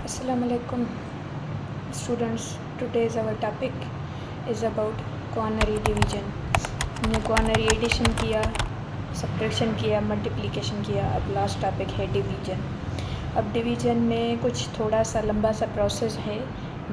Assalamu alaikum students. Today's our topic is about quaternary division. हमने quaternary addition किया, subtraction किया, multiplication किया. अब लास्ट टॉपिक है डिवीजन. अब डिवीजन में कुछ थोड़ा सा लंबा सा प्रोसेस है,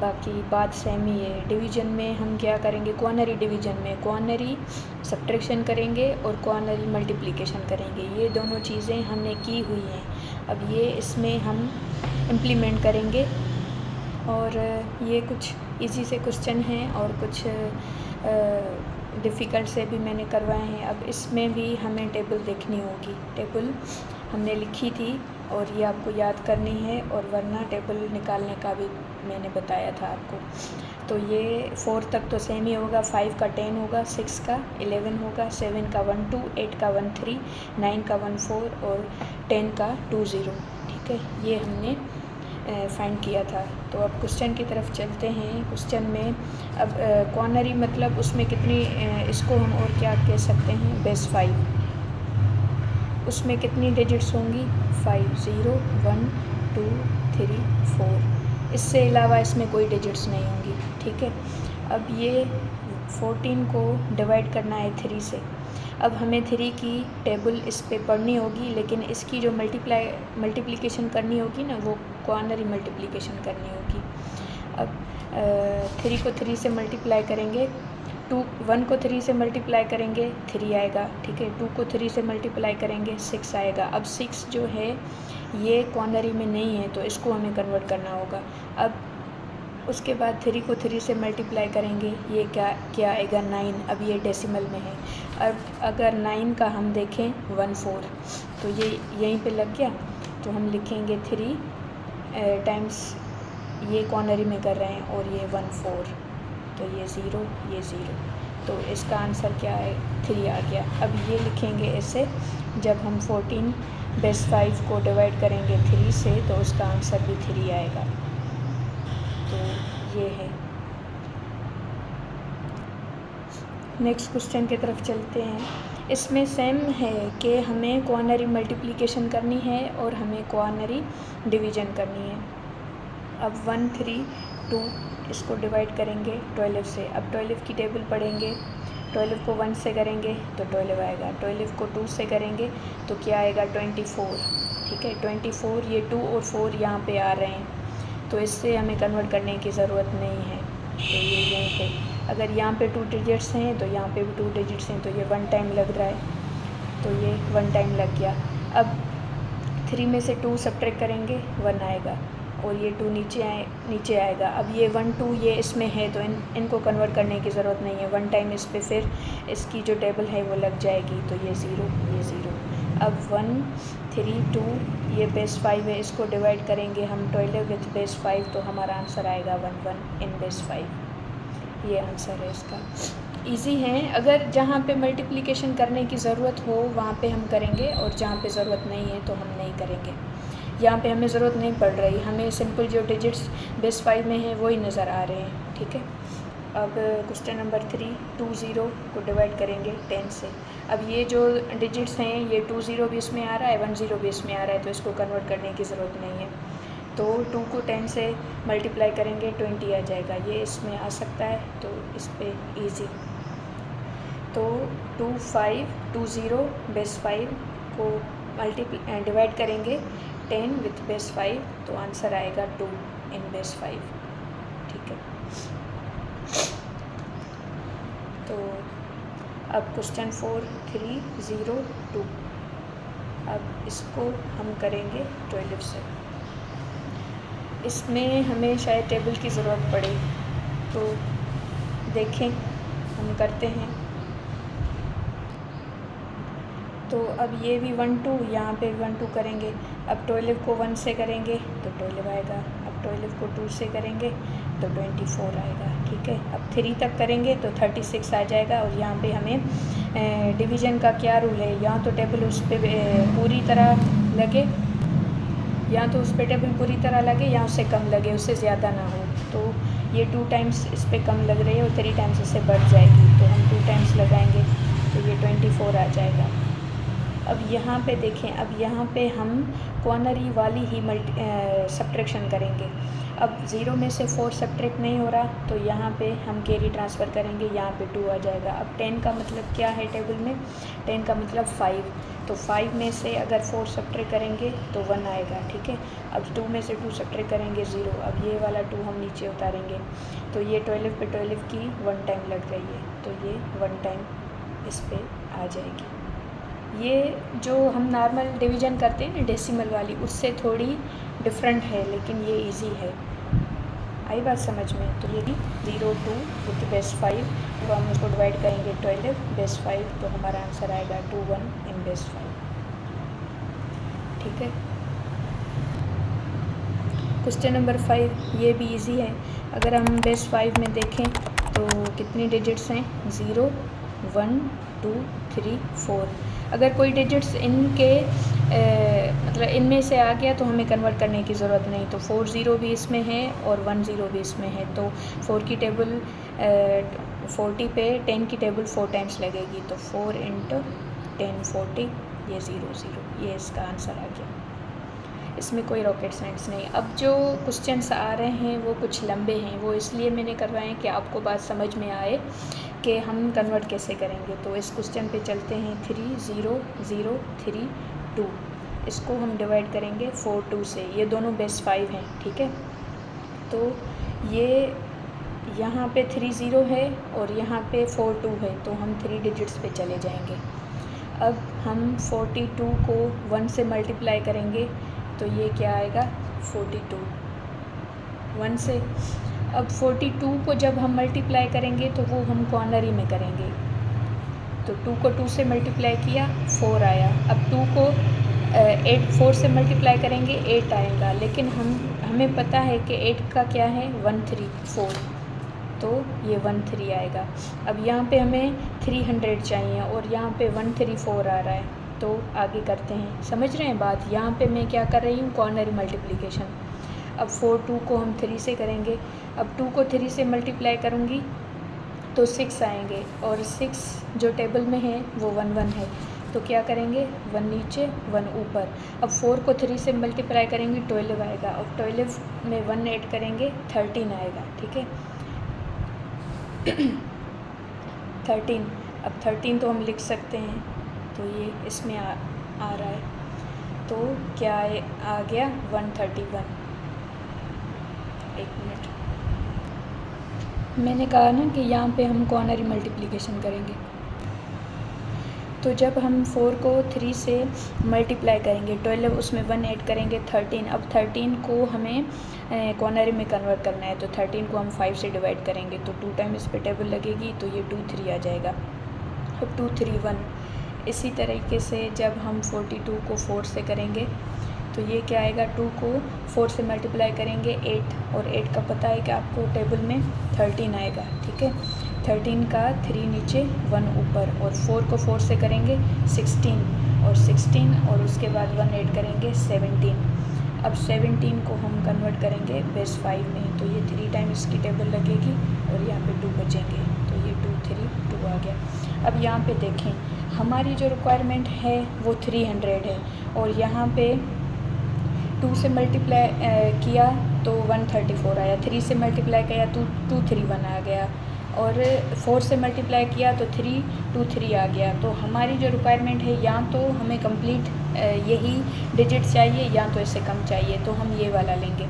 बाकी बात सेम ही है. डिवीजन में हम क्या करेंगे, क्वार्नरी डिवीजन में क्वार्नरी सब्ट्रैक्शन करेंगे और क्वार्नरी मल्टीप्लिकेशन करेंगे. ये दोनों चीज़ें हमने की हुई हैं. अब ये इसमें हम इम्प्लीमेंट करेंगे और ये कुछ इजी से क्वेश्चन हैं और कुछ डिफ़िकल्ट से भी मैंने करवाए हैं. अब इसमें भी हमें टेबल देखनी होगी. टेबल हमने लिखी थी और ये आपको याद करनी है, और वरना टेबल निकालने का भी मैंने बताया था आपको. तो ये 4 तक तो सेम ही होगा. 5 का 10 होगा, 6 का 11 होगा, 7 का 1 2, 8 का 1 3, 9 का 1 4 और 10 का 2 0. ठीक है, ये हमने फाइंड किया था. तो अब क्वेश्चन की तरफ चलते हैं. क्वेश्चन में अब क्वार्नरी मतलब उसमें कितनी इसको हम और क्या कह सकते हैं, बेस 5. उसमें कितनी डिजिट्स होंगी, 5 0 1 2 3 4. इससे अलावा इसमें कोई डिजिट्स नहीं होंगी. ठीक है, अब ये 14 को डिवाइड करना है 3 से. अब हमें 3 की टेबल इस पे पढ़नी होगी, लेकिन इसकी जो मल्टीप्लिकेशन करनी होगी ना, वो क्वार्नरी मल्टीप्लिकेशन करनी होगी. अब 3 को 3 से मल्टीप्लाई करेंगे, 1 को 3 से मल्टीप्लाई करेंगे 3 आएगा. ठीक है, 2 को 3 से मल्टीप्लाई करेंगे 6 आएगा. अब 6 जो है ये क्वार्नरी में नहीं है, तो इसको हमें कन्वर्ट करना होगा. अब उसके बाद 3 को 3 से मल्टीप्लाई करेंगे, ये क्या आएगा, 9. अब ये डेसिमल में है. अब अगर 9 का हम देखें 1 4, तो ये यहीं पे लग गया. तो हम लिखेंगे 3 टाइम्स ये क्वार्नरी में कर रहे हैं और ये 1 4, तो ये 0 ये 0. तो इसका आंसर क्या है, 3 आ गया. अब ये लिखेंगे ऐसे, जब हम 14 बेस 5 को डिवाइड करेंगे 3 से, तो उसका आंसर भी 3 आएगा. तो ये है. नेक्स्ट क्वेश्चन की तरफ चलते हैं. इसमें सेम है कि हमें क्वार्नरी मल्टीप्लिकेशन करनी है और हमें क्वार्नरी डिवीजन करनी है. अब 1 3 2 इसको डिवाइड करेंगे 12 से. अब 12 की टेबल पढ़ेंगे. 12 को 1 से करेंगे तो 12 आएगा. 12 को 2 से करेंगे तो क्या आएगा, 24. ठीक है, 24. ये 2 और 4 यहाँ पे आ रहे हैं, तो इससे हमें कन्वर्ट करने की ज़रूरत नहीं है. तो ये यहीं पे, अगर यहाँ पे 2 डिजिट्स हैं तो यहाँ पे भी 2 डिजिट्स हैं, तो ये 1 टाइम लग रहा है, तो ये 1 टाइम लग गया. अब 3 में से 2 सब्ट्रैक्ट करेंगे 1 आएगा, और ये 2 नीचे आएगा. अब ये 1 2 ये इसमें है, तो इनको कन्वर्ट करने की ज़रूरत नहीं है. 1 टाइम इस पे फिर इसकी जो टेबल है वो लग जाएगी, तो ये 0 ये 0. अब 1 3 2 ये बेस 5 है, इसको डिवाइड करेंगे हम 12 विथ बेस 5, तो हमारा आंसर आएगा 1 1 इन बेस 5. ये आंसर है इसका. इजी है. अगर जहाँ पे मल्टीप्लिकेशन करने की ज़रूरत हो वहाँ पे हम करेंगे, और जहाँ पे ज़रूरत नहीं है तो हम नहीं करेंगे. यहाँ पे हमें ज़रूरत नहीं पड़ रही, हमें सिंपल जो डिजिट्स बेस 5 में है वही नज़र आ रहे हैं. ठीक है. अब क्वेश्चन नंबर 3, 2 0 को डिवाइड करेंगे 10 से. अब ये जो डिजिट्स हैं, ये 2 0 भी इसमें आ रहा है, 1 0 भी इसमें आ रहा है, तो इसको कन्वर्ट करने की ज़रूरत नहीं है. तो 2 को 10 से मल्टीप्लाई करेंगे 20 आ जाएगा. ये इसमें आ सकता है, तो इस पे ईजी. तो 2 5 2 0 बेस 5 को डिवाइड करेंगे 10 विथ बेस 5, तो आंसर आएगा 2 इन बेस 5. ठीक है. तो अब क्वेश्चन 4 3 0 2. अब इसको हम करेंगे 12 से. इसमें हमें शायद टेबल की ज़रूरत पड़े, तो देखें हम करते हैं. तो अब ये भी 1 2, यहाँ पे 1 2 करेंगे. अब 12 को 1 से करेंगे तो 12 आएगा. अब 12 को 2 से करेंगे तो 24 आएगा. ठीक है. अब 3 तक करेंगे तो 36 आ जाएगा. और यहाँ पे हमें डिवीज़न का क्या रूल है, यहाँ तो टेबल उस पर पूरी तरह लगे, या तो उस पर टेबल पूरी तरह लगे या उससे कम लगे, उससे ज़्यादा ना हो. तो ये 2 टाइम्स इस पर कम लग रही है और 3 टाइम्स इससे बढ़ जाएगी, तो हम 2 टाइम्स लगाएंगे तो ये 24 आ जाएगा. अब यहाँ पे देखें, अब यहाँ पे हम कॉर्नरी वाली ही सब्ट्रैक्शन करेंगे। अब 0 में से 4 सब्ट्रैक्ट नहीं हो रहा तो यहाँ पे हम कैरी ट्रांसफ़र करेंगे, यहाँ पे 2 आ जाएगा। अब 10 का मतलब क्या है टेबल में, 10 का मतलब 5, तो 5 में से अगर 4 सब्ट्रैक्ट करेंगे तो 1 आएगा, ठीक है। अब 2 में से 2 सब्ट्रैक्ट करेंगे 0, अब ये वाला 2 हम नीचे उतारेंगे, तो ये 12 पे 12 की 1 टाइम लग रही है, तो ये 1 टाइम इस पर आ जाएगी। ये जो हम नॉर्मल डिवीज़न करते हैं ना डेसिमल वाली, उससे थोड़ी डिफरेंट है, लेकिन ये इजी है। आई बात समझ में? तो ये भी 0 2 विथ बेस 5, तो हम इसको डिवाइड करेंगे 12 बेस 5, तो हमारा आंसर आएगा 2 1 इन बेस 5, ठीक है। क्वेश्चन नंबर 5 ये भी इजी है। अगर हम बेस 5 में देखें तो कितनी डिजिट्स हैं, 0 1 2 3 4। अगर कोई डिजिट्स इनके मतलब इनमें से आ गया तो हमें कन्वर्ट करने की ज़रूरत नहीं, तो 4 0 भी इसमें है और 1 0 भी इसमें है, तो 4 की टेबल 40 पे 10 की टेबल 4 टाइम्स लगेगी, तो 4 × 10 40, ये 0 0, ये इसका आंसर आ गया। इसमें कोई रॉकेट साइंस नहीं। अब जो क्वेश्चंस आ रहे हैं वो कुछ लंबे हैं, वो इसलिए मैंने करवाए हैं कि आपको बात समझ में आए कि हम कन्वर्ट कैसे करेंगे। तो इस क्वेश्चन पे चलते हैं। 3 0 0 3 2, इसको हम डिवाइड करेंगे 4 2 से, ये दोनों बेस 5 हैं, ठीक है। तो ये यहाँ पे 3 0 है और यहाँ पे 4 2 है, तो हम 3 डिजिट्स पे चले जाएंगे। अब हम 42 को 1 से मल्टीप्लाई करेंगे, तो ये क्या आएगा 42 1 से। अब 42 को जब हम मल्टीप्लाई करेंगे तो वो हम कॉर्नरी में करेंगे, तो 2 को 2 से मल्टीप्लाई किया 4 आया। अब 2 को 4 से मल्टीप्लाई करेंगे 8 आएगा, लेकिन हमें पता है कि 8 का क्या है 1 3 4, तो ये 1 3 आएगा। अब यहाँ पे हमें 300 चाहिए और यहाँ पे 1 3 4 आ रहा है, तो आगे करते हैं। समझ रहे हैं बात? यहाँ पे मैं क्या कर रही हूँ, कॉर्नरी मल्टीप्लिकेशन। अब 4 2 को हम 3 से करेंगे, अब 2 को 3 से मल्टीप्लाई करूँगी तो 6 आएंगे, और 6 जो टेबल में है वो 1 1 है, तो क्या करेंगे 1 नीचे 1 ऊपर। अब 4 को 3 से मल्टीप्लाई करेंगे 12 आएगा, और 12 में 1 ऐड करेंगे 13 आएगा, ठीक है। 13, अब 13 तो हम लिख सकते हैं, तो ये इसमें आ रहा है, तो क्या आ गया 131। एक मिनट, मैंने कहा ना कि यहाँ पे हम कॉर्नरी मल्टीप्लिकेशन करेंगे, तो जब हम 4 को 3 से मल्टीप्लाई करेंगे 12, उसमें 1 ऐड करेंगे 13। अब 13 को हमें कॉर्नरी में कन्वर्ट करना है, तो 13 को हम 5 से डिवाइड करेंगे, तो 2 टाइम इस पर टेबल लगेगी, तो ये 2 3 आ जाएगा। अब 2 3 1। इसी तरीके से जब हम 42 को 4 से करेंगे तो ये क्या आएगा, 2 को 4 से मल्टीप्लाई करेंगे 8, और 8 का पता है कि आपको टेबल में 13 आएगा, ठीक है। 13 का 3 नीचे 1 ऊपर, और 4 को 4 से करेंगे 16, और 16 और उसके बाद 1 ऐड करेंगे 17। अब 17 को हम कन्वर्ट करेंगे बेस 5 में, तो ये 3 टाइम इसकी टेबल लगेगी और यहाँ पे 2 बचेंगे, तो ये 2 3 2 आ गया। अब यहाँ पे देखें, हमारी जो रिक्वायरमेंट है वो 300 है, और यहाँ पे 2 से मल्टीप्लाई किया तो 134 आया, 3 से मल्टीप्लाई किया तो 231 आ गया, और 4 से मल्टीप्लाई किया तो 323 आ गया। तो हमारी जो रिक्वायरमेंट है, या तो हमें कंप्लीट यही डिजिट चाहिए या तो इससे कम चाहिए, तो हम ये वाला लेंगे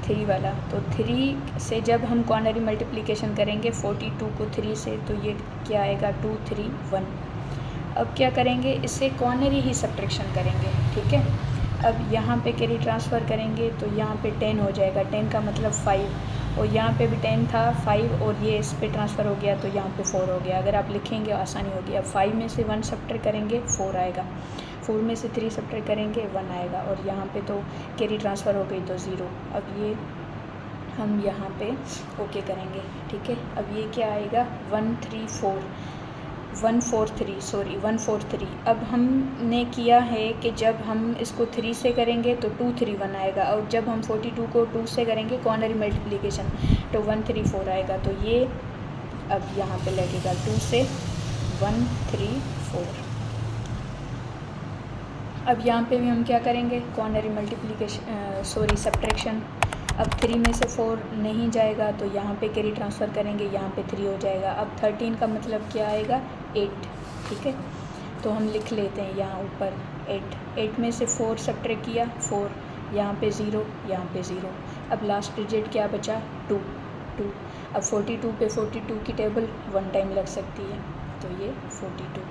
3 वाला। तो 3 से जब हम कॉर्नरी मल्टीप्लिकेशन करेंगे 42 को 3 से, तो ये क्या आएगा 2 3 1। अब क्या करेंगे, इससे कॉर्नरी ही सब्ट्रैक्शन करेंगे, ठीक है। अब यहाँ पे कैरी ट्रांसफ़र करेंगे तो यहाँ पे 10 हो जाएगा, 10 का मतलब 5, और यहाँ पे भी 10 था 5, और ये इस पे ट्रांसफ़र हो गया तो यहाँ पे 4 हो गया। अगर आप लिखेंगे आसानी होगी। अब 5 में से 1 सब्ट्रैक्ट करेंगे 4 आएगा, 4 में से 3 सब्ट्रैक्ट करेंगे 1 आएगा, और यहाँ पे तो कैरी ट्रांसफ़र हो गई तो 0। अब ये हम यहाँ पे ओके करेंगे, ठीक है। अब ये क्या आएगा 143। अब हमने किया है कि जब हम इसको 3 से करेंगे तो 231 आएगा, और जब हम 42 को 2 से करेंगे कॉर्नरी मल्टीप्लिकेशन तो 134 आएगा। तो ये अब यहाँ पे लगेगा 2 से 134। अब यहाँ पे भी हम क्या करेंगे, क्वार्नरी मल्टीप्लिकेशन सब्ट्रैक्शन। अब 3 में से 4 नहीं जाएगा तो यहाँ पे कैरी ट्रांसफ़र करेंगे, यहाँ पे 3 हो जाएगा। अब 13 का मतलब क्या आएगा, 8। ठीक है, तो हम लिख लेते हैं यहाँ ऊपर 8 में से 4 सब्ट्रैक्ट किया 4, यहाँ पे 0, यहाँ पे 0। अब लास्ट डिजिट क्या बचा, 2। अब 42 पे 42 की टेबल 1 टाइम लग सकती है, तो ये 42।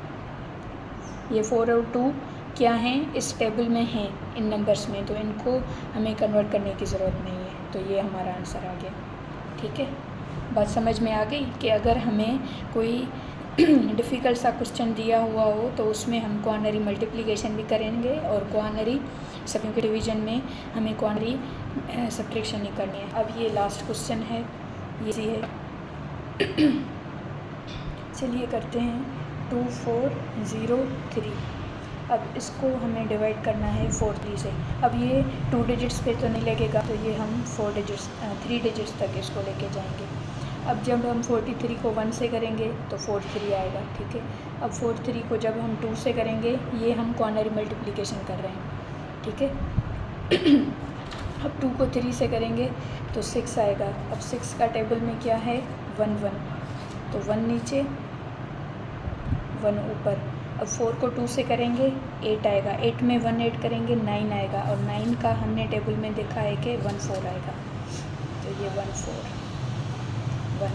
ये 4 और 2 क्या हैं, इस टेबल में हैं इन नंबर्स में, तो इनको हमें कन्वर्ट करने की ज़रूरत नहीं है। तो ये हमारा आंसर आ गया। ठीक है, बात समझ में आ गई कि अगर हमें कोई डिफ़िकल्ट सा क्वेश्चन दिया हुआ हो तो उसमें हम क्वार्नरी मल्टीप्लिकेशन भी करेंगे और क्वार्नरी सबके डिवीजन में हमें क्वार्नरी सब्ट्रैक्शन ही करनी है। अब ये लास्ट क्वेश्चन है, ये है चलिए करते हैं 2 4 0 3। अब इसको हमें डिवाइड करना है 4 3 से। अब ये 2 डिजिट्स पे तो नहीं लगेगा, तो ये हम 3 डिजिट्स तक इसको लेके जाएंगे। अब जब हम 43 को 1 से करेंगे तो 4 3 आएगा। ठीक है, अब 4 3 को जब हम 2 से करेंगे, ये हम क्वार्नरी मल्टीप्लिकेशन कर रहे हैं। ठीक है अब 2 को 3 से करेंगे तो 6 आएगा। अब 6 का टेबल में क्या है, 1 1, तो 1 नीचे 1 ऊपर। अब 4 को 2 से करेंगे 8 आएगा, 8 में 1 ऐड करेंगे 9 आएगा, और 9 का हमने टेबल में देखा है कि 1 4 आएगा, तो ये 1 4 1,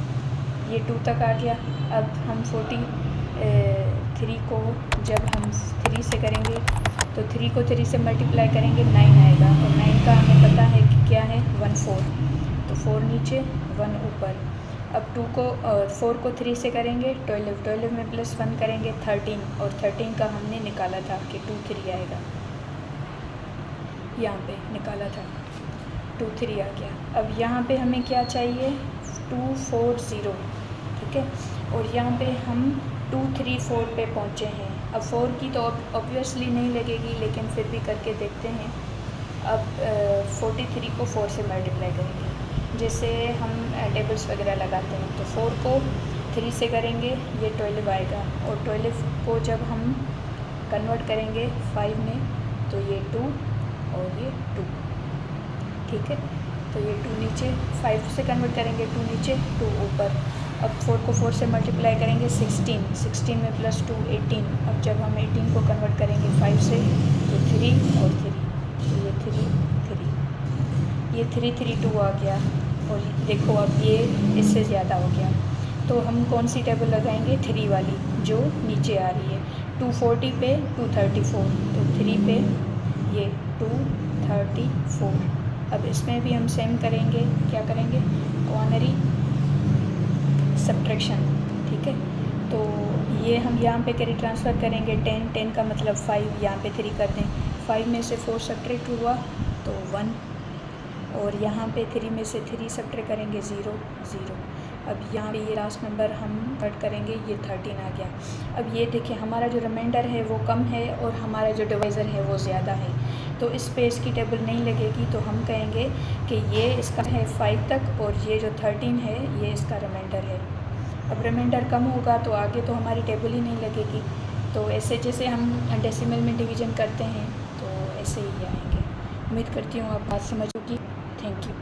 ये 2 तक आ गया। अब हम 43 को जब हम 3 से करेंगे तो 3 को 3 से मल्टीप्लाई करेंगे 9 आएगा, और 9 का हमें पता है कि क्या है, 1 4, तो 4 नीचे 1 ऊपर। अब 4 को 3 से करेंगे 12, 12 में +1 करेंगे 13, और 13 का हमने निकाला था कि 2 3 आएगा, यहाँ पे निकाला था 2 3 आ गया। अब यहाँ पे हमें क्या चाहिए, 2 4 0। ठीक है, और यहाँ पे हम 2 3 4 पे पहुँचे हैं। अब 4 की तो ऑब्वियसली नहीं लगेगी, लेकिन फिर भी करके देखते हैं। अब 43 को 4 से मल्टीप्लाई करेंगे, जैसे हम टेबल्स वगैरह लगाते हैं, तो 4 को 3 से करेंगे ये 12 आएगा, और 12 को जब हम कन्वर्ट करेंगे 5 में तो ये 2 और ये 2। ठीक है, तो ये 2 नीचे, 5 से कन्वर्ट करेंगे 2 नीचे 2 ऊपर। अब 4 को 4 से मल्टीप्लाई करेंगे 16, 16 में +2 18। अब जब हम 18 को कन्वर्ट करेंगे 5 से तो 3 और 3, तो ये 3 3, ये 3 3 2 आ गया, और देखो अब ये इससे ज़्यादा हो गया, तो हम कौन सी टेबल लगाएंगे, 3 वाली जो नीचे आ रही है। 240 पे 234, तो 3 पे ये 234। अब इसमें भी हम सेम करेंगे, क्या करेंगे, क्वार्नरी सब्ट्रैक्शन। ठीक है, तो ये हम यहाँ पे कैरी ट्रांसफ़र करेंगे 10, 10 का मतलब 5, यहाँ पे 3 कर दें। 5 में से 4 सब्ट्रैक्ट हुआ तो 1, और यहाँ पे 3 में से 3 सब्ट्रैक्ट करेंगे 0 0। अब यहाँ पे ये लास्ट नंबर हम कट करेंगे, ये 13 आ गया। अब ये देखिए हमारा जो रिमाइंडर है वो कम है और हमारा जो डिवाइज़र है वो ज़्यादा है, तो इस पे इसकी टेबल नहीं लगेगी, तो हम कहेंगे कि ये इसका है 5 तक, और ये जो 13 है ये इसका रिमाइंडर है। अब रिमाइंडर कम होगा तो आगे तो हमारी टेबल ही नहीं लगेगी, तो ऐसे जैसे हम डेसिमल में डिवीज़न करते हैं तो ऐसे ही आएंगे। उम्मीद करती हूँ आप बात समझ होगी। Thank you.